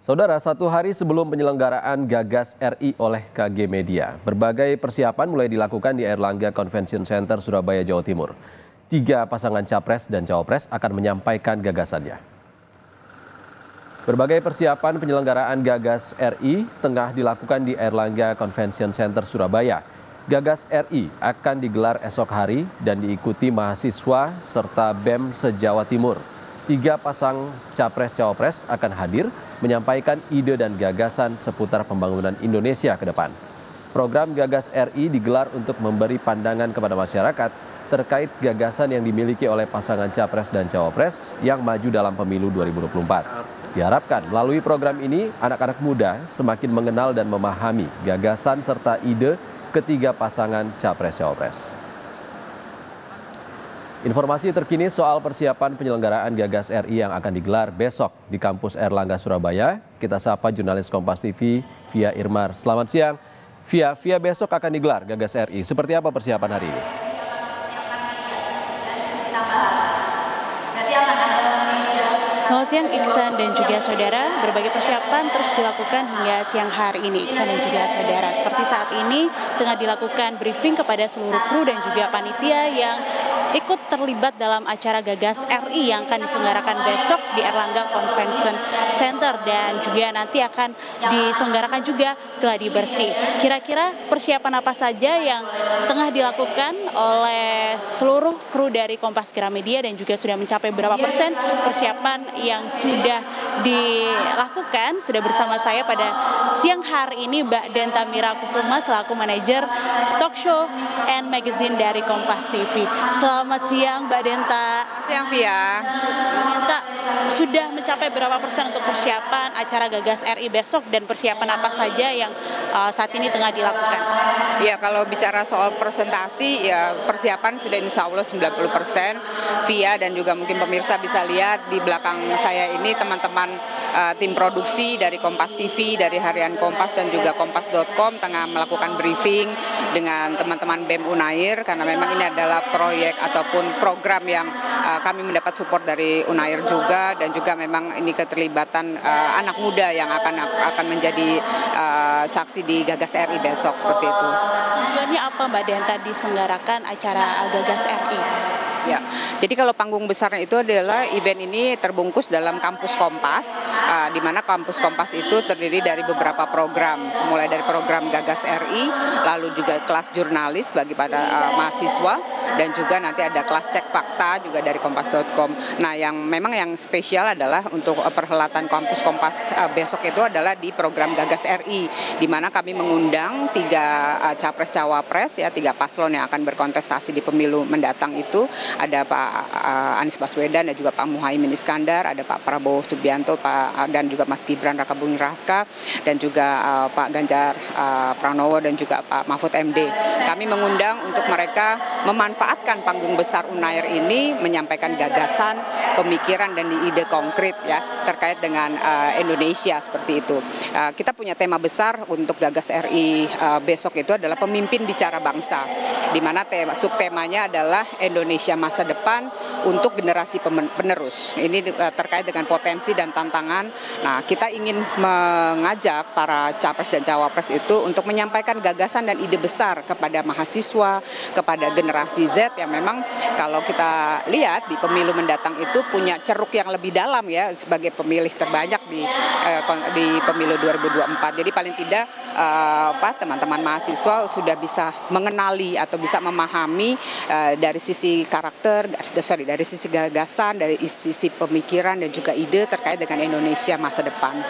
Saudara, satu hari sebelum penyelenggaraan Gagas RI oleh KG Media, berbagai persiapan mulai dilakukan di Airlangga Convention Center, Surabaya, Jawa Timur. 3 pasangan capres dan cawapres akan menyampaikan gagasannya. Berbagai persiapan penyelenggaraan Gagas RI tengah dilakukan di Airlangga Convention Center, Surabaya. Gagas RI akan digelar esok hari dan diikuti mahasiswa serta BEM se-Jawa Timur. 3 pasang capres-cawapres akan hadir menyampaikan ide dan gagasan seputar pembangunan Indonesia ke depan. Program Gagas RI digelar untuk memberi pandangan kepada masyarakat terkait gagasan yang dimiliki oleh pasangan capres dan cawapres yang maju dalam pemilu 2024. Diharapkan melalui program ini, anak-anak muda semakin mengenal dan memahami gagasan serta ide ketiga pasangan capres-cawapres. Informasi terkini soal persiapan penyelenggaraan Gagas RI yang akan digelar besok di kampus Airlangga Surabaya. Kita sapa jurnalis Kompas TV, Via Irmar. Selamat siang. Via besok akan digelar Gagas RI. Seperti apa persiapan hari ini? Selamat siang Iksan dan juga saudara, berbagai persiapan terus dilakukan hingga siang hari ini Iksan dan juga saudara. Seperti saat ini tengah dilakukan briefing kepada seluruh kru dan juga panitia yang ikut terlibat dalam acara Gagas RI yang akan diselenggarakan besok di Airlangga Convention Center dan juga nanti akan diselenggarakan juga gladi bersih. Kira-kira persiapan apa saja yang tengah dilakukan oleh seluruh kru dari Kompas Gramedia dan juga sudah mencapai berapa persen persiapan yang sudah dilakukan? Sudah bersama saya pada siang hari ini Mbak Denta Mira Kusuma selaku manajer talk show and magazine dari Kompas TV. Selamat siang Mbak Denta. Selamat siang Via. Mbak Denta, sudah mencapai berapa persen untuk persiapan acara Gagas RI besok dan persiapan apa saja yang saat ini tengah dilakukan? Ya, kalau bicara soal presentasi, ya persiapan sudah insya Allah 90%. Via dan juga mungkin pemirsa bisa lihat di belakang saya ini teman-teman tim produksi dari Kompas TV, dari Harian Kompas dan juga Kompas.com tengah melakukan briefing dengan teman-teman BEM Unair karena memang ini adalah proyek ataupun program yang kami mendapat support dari Unair juga dan juga memang ini keterlibatan anak muda yang akan menjadi saksi di Gagas RI besok seperti itu. Tujuannya apa Mbak Denta diselenggarakan acara Gagas RI? Ya, jadi kalau panggung besarnya itu adalah event ini terbungkus dalam kampus Kompas, di mana kampus Kompas itu terdiri dari beberapa program, mulai dari program Gagas RI, lalu juga kelas jurnalis bagi para mahasiswa, dan juga nanti ada kelas cek fakta juga dari Kompas.com. Nah, yang memang yang spesial adalah untuk perhelatan kampus Kompas besok itu adalah di program Gagas RI, di mana kami mengundang 3 capres-cawapres, ya 3 paslon yang akan berkontestasi di pemilu mendatang itu. Ada Pak Anies Baswedan dan juga Pak Muhaimin Iskandar, ada Pak Prabowo Subianto, dan juga Mas Gibran Rakabuming Raka, dan juga Pak Ganjar Pranowo dan juga Pak Mahfud MD. Kami mengundang untuk mereka memanfaatkan panggung besar Unair ini menyampaikan gagasan, pemikiran dan ide konkret ya terkait dengan Indonesia seperti itu. Kita punya tema besar untuk Gagas RI besok itu adalah pemimpin bicara bangsa, di mana subtemanya adalah Indonesia masa depan untuk generasi penerus. Ini terkait dengan potensi dan tantangan. Nah, kita ingin mengajak para capres dan cawapres itu untuk menyampaikan gagasan dan ide besar kepada mahasiswa, kepada generasi Z yang memang kalau kita lihat di pemilu mendatang itu punya ceruk yang lebih dalam ya sebagai pemilih terbanyak di pemilu 2024. Jadi paling tidak teman-teman mahasiswa sudah bisa mengenali atau bisa memahami dari sisi dari sisi gagasan, dari sisi pemikiran dan juga ide terkait dengan Indonesia masa depan.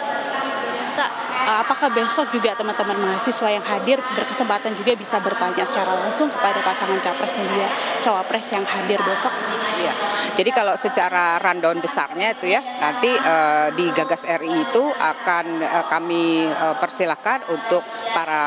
Apakah besok juga teman-teman mahasiswa yang hadir berkesempatan juga bisa bertanya secara langsung kepada pasangan capres dan juga cawapres yang hadir besok? Iya. Jadi kalau secara rundown besarnya itu ya nanti di Gagas RI itu akan kami persilahkan untuk para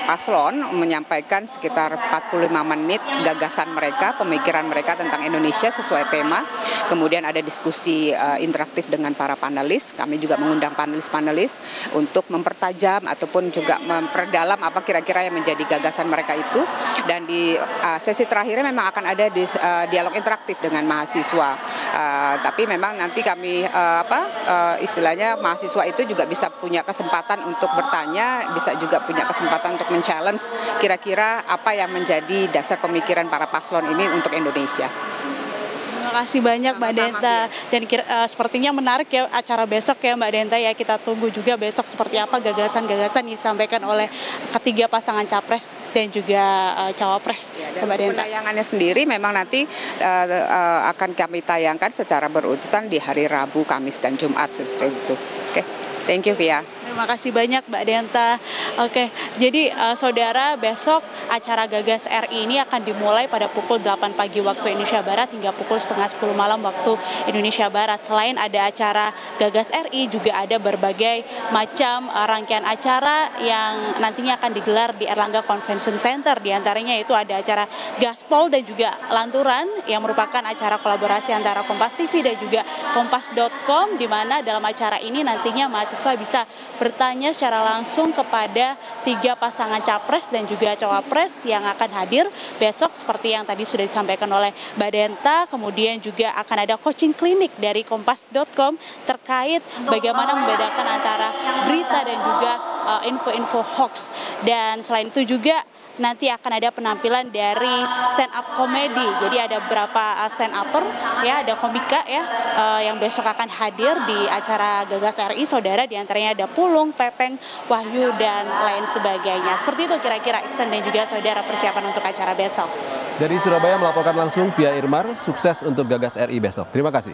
paslon menyampaikan sekitar 45 menit gagasan mereka, pemikiran mereka tentang Indonesia sesuai tema. Kemudian ada diskusi interaktif dengan para panelis. Kami juga mengundang panelis-panelis untuk mempertajam ataupun juga memperdalam apa kira-kira yang menjadi gagasan mereka itu. Dan di sesi terakhirnya memang akan ada dialog interaktif dengan mahasiswa. Tapi memang nanti kami istilahnya mahasiswa itu juga bisa punya kesempatan untuk bertanya, bisa juga punya kesempatan untuk men-challenge kira-kira apa yang menjadi dasar pemikiran para paslon ini untuk Indonesia. Terima kasih banyak Mbak Denta, dan sepertinya menarik ya acara besok ya Mbak Denta ya, kita tunggu juga besok seperti apa gagasan-gagasan yang disampaikan oleh ketiga pasangan capres dan juga cawapres ya, Mbak Denta. Penayangannya sendiri memang nanti akan kami tayangkan secara berurutan di hari Rabu, Kamis, dan Jumat seperti itu. Oke, thank you Via. Terima kasih banyak Mbak Denta. Oke, jadi saudara, besok acara Gagas RI ini akan dimulai pada pukul 8 pagi waktu Indonesia Barat hingga pukul setengah 10 malam waktu Indonesia Barat. Selain ada acara Gagas RI, juga ada berbagai macam rangkaian acara yang nantinya akan digelar di Erlangga Convention Center. Di antaranya itu ada acara Gaspol dan juga Lanturan yang merupakan acara kolaborasi antara Kompas TV dan juga Kompas.com, di mana dalam acara ini nantinya mahasiswa bisa bertanya secara langsung kepada tiga pasangan capres dan juga cawapres yang akan hadir besok seperti yang tadi sudah disampaikan oleh Mbak Denta. Kemudian juga akan ada coaching klinik dari Kompas.com terkait bagaimana membedakan antara berita dan juga info-info hoax. Dan selain itu juga nanti akan ada penampilan dari stand up komedi. Jadi ada beberapa stand upper ya, ada komika ya yang besok akan hadir di acara Gagas RI, saudara. Di antaranya ada Pulung, Pepeng, Wahyu, dan lain sebagainya. Seperti itu kira-kira Iksan dan juga saudara persiapan untuk acara besok. Dari Surabaya melaporkan langsung via Irmar, sukses untuk Gagas RI besok. Terima kasih.